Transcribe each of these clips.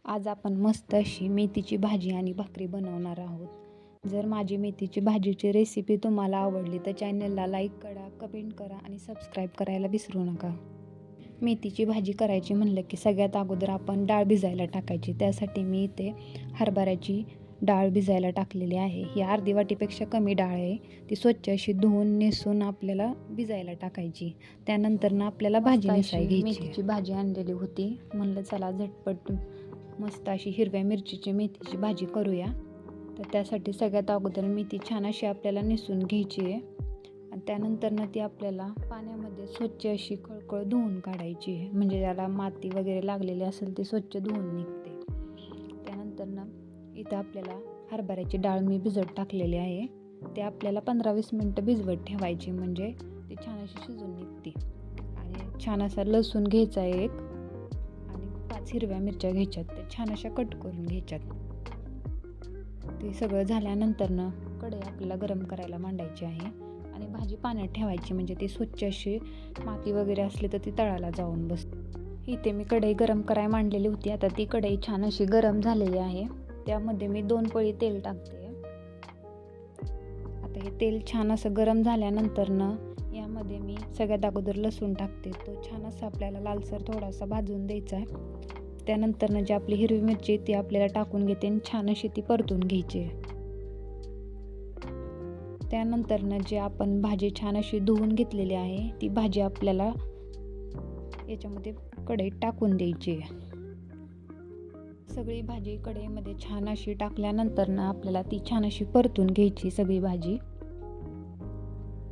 आज आपण मस्त अशी मेथीची भाजी आणि भाकरी बनवणार आहोत. जर माझी मेथीची भाजीची रेसिपी तुम्हाला आवडली तर चॅनलला लाईक करा, कमेंट करा आणि सबस्क्राईब करायला विसरू नका. मेथीची भाजी करायची म्हणलं की सगळ्यात अगोदर आपण डाळ भिजायला टाकायची. त्यासाठी मी इथे हरभऱ्याची डाळ भिजायला टाकलेली आहे. ही अर्धी वाटीपेक्षा कमी डाळ आहे. ती स्वच्छ अशी धुवून नेसून आपल्याला भिजायला टाकायची. त्यानंतर आपल्याला भाजी नेसायची. मेथीची भाजी आणलेली होती, म्हणलं चला झटपट मस्त अशी हिरव्या मिरचीची मेथीची भाजी करूया. तर त्यासाठी सगळ्यात अगोदर मेथी छान अशी आपल्याला नेसून घ्यायची आहे आणि त्यानंतर ती आपल्याला पाण्यामध्ये स्वच्छ अशी कळकळ धुवून काढायची आहे. म्हणजे त्याला माती वगैरे लागलेली असेल ती स्वच्छ धुवून निघते. त्यानंतर इथं आपल्याला हरभऱ्याची डाळ मी भिजत टाकलेली आहे. ते आपल्याला 15-20 मिनटं भिजवत ठेवायची, म्हणजे ती छान अशी शिजून निघते. आणि छान असा लसूण घ्यायचा एक आणि 5 हिरव्या मिरच्या घ्यायच्यात, त्या छान अशा कट करून घ्यायच्यात. ते सगळं झाल्यानंतर कढई आपल्याला गरम करायला मांडायची आहे आणि भाजी पाण्यात ठेवायची, म्हणजे ती स्वच्छ अशी माती वगैरे असली तर ती तळाला जाऊन बसते. इथे मी कढई गरम करायला मांडलेली होती. आता ती कढई छान अशी गरम झालेली आहे. त्यामध्ये मी 2 पळी तेल टाकते. आता हे तेल छान असं गरम झाल्यानंतर यामध्ये मी सगळ्यात अगोदर लसूण टाकते. तो छान असा आपल्याला लालसर थोडासा भाजून द्यायचा आहे. त्यानंतर जी आपली हिरवी मिरची ती आपल्याला टाकून घेते आणि छान अशी ती परतून घ्यायची. त्यानंतर जी आपण भाजी छान अशी धुवून घेतलेली आहे ती भाजी आपल्याला याच्यामध्ये कढईत टाकून द्यायची. सगळी भाजी कढईमध्ये छान अशी टाकल्यानंतर आपल्याला ती छान अशी परतून घ्यायची. सगळी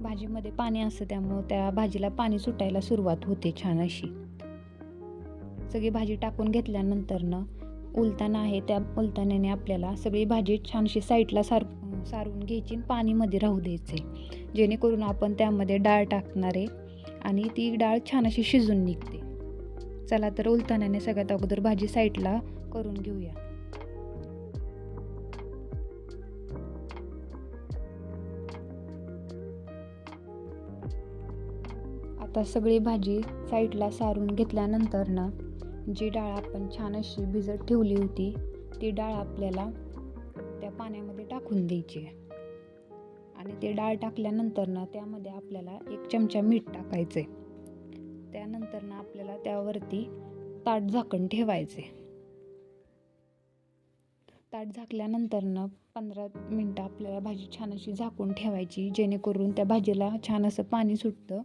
भाजीमध्ये पाणी असतं, त्यामुळं त्या भाजीला पाणी सुटायला सुरुवात होते छान अशी. सगळी भाजी टाकून घेतल्यानंतर उलताना आहे त्या उलताण्याने आपल्याला सगळी भाजी छानशी साईडला सारून घ्यायची आणि पाणीमध्ये राहू द्यायचे, जेणेकरून आपण त्यामध्ये डाळ टाकणार आहे आणि ती डाळ छान अशी शिजून निघते. चला तर उलताण्याने सगळ्यात अगोदर भाजी साईडला करून घेऊया. आता सगळी भाजी साईडला सारून घेतल्यानंतर जी डाळ आपण छान अशी भिजत ठेवली होती ती डाळ आपल्याला त्या पाण्यामध्ये टाकून द्यायची आणि ते डाळ टाकल्यानंतर त्यामध्ये आपल्याला 1 चमचा मीठ टाकायचे. त्यानंतर आपल्याला त्यावरती ताट झाकण ठेवायचे. ताट झाकल्यानंतर 15 मिनटं आपल्याला भाजी छान अशी झाकून ठेवायची, जेणेकरून त्या भाजीला छान असं पाणी सुटतं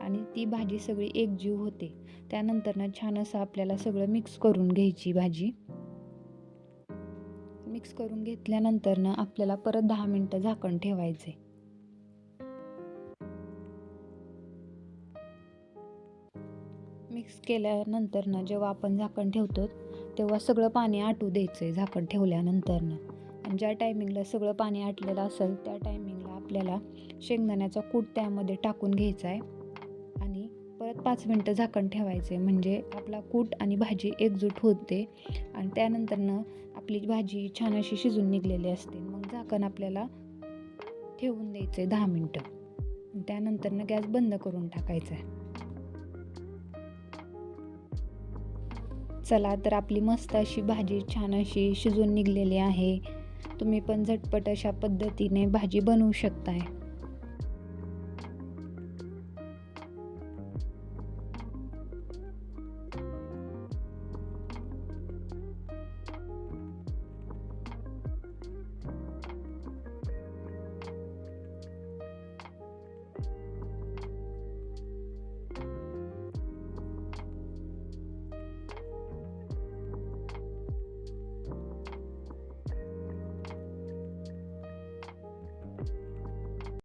आणि ती भाजी सगळी एकजीव होते. त्यानंतर छान असं आपल्याला सगळं मिक्स करून घ्यायची. भाजी मिक्स करून घेतल्यानंतर आपल्याला परत 10 मिनटं झाकण ठेवायचे. मिक्स केल्यानंतर जेव्हा आपण झाकण ठेवतो तेव्हा सगळं पाणी आटू द्यायचं झाकण ठेवल्यानंतर. आणि ज्या टायमिंगला सगळं पाणी आटलेलं असेल त्या टायमिंगला आपल्याला शेंगदाण्याचा कूट त्यामध्ये टाकून घ्यायचा आहे आणि परत 5 मिनटं झाकण ठेवायचे, म्हणजे आपला कूट आणि भाजी एकजूट होते आणि त्यानंतर आपली भाजी छान अशी शिजून निघलेली असते. मग झाकण आपल्याला ठेवून द्यायचे 10 मिनटं. त्यानंतर गॅस बंद करून टाकायचा आहे. चला तर आपली मस्त अशी भाजी छान अशी शिजून निघलेली आहे. तुम्ही पण झटपट अशा पद्धतीने भाजी बनवू शकताय.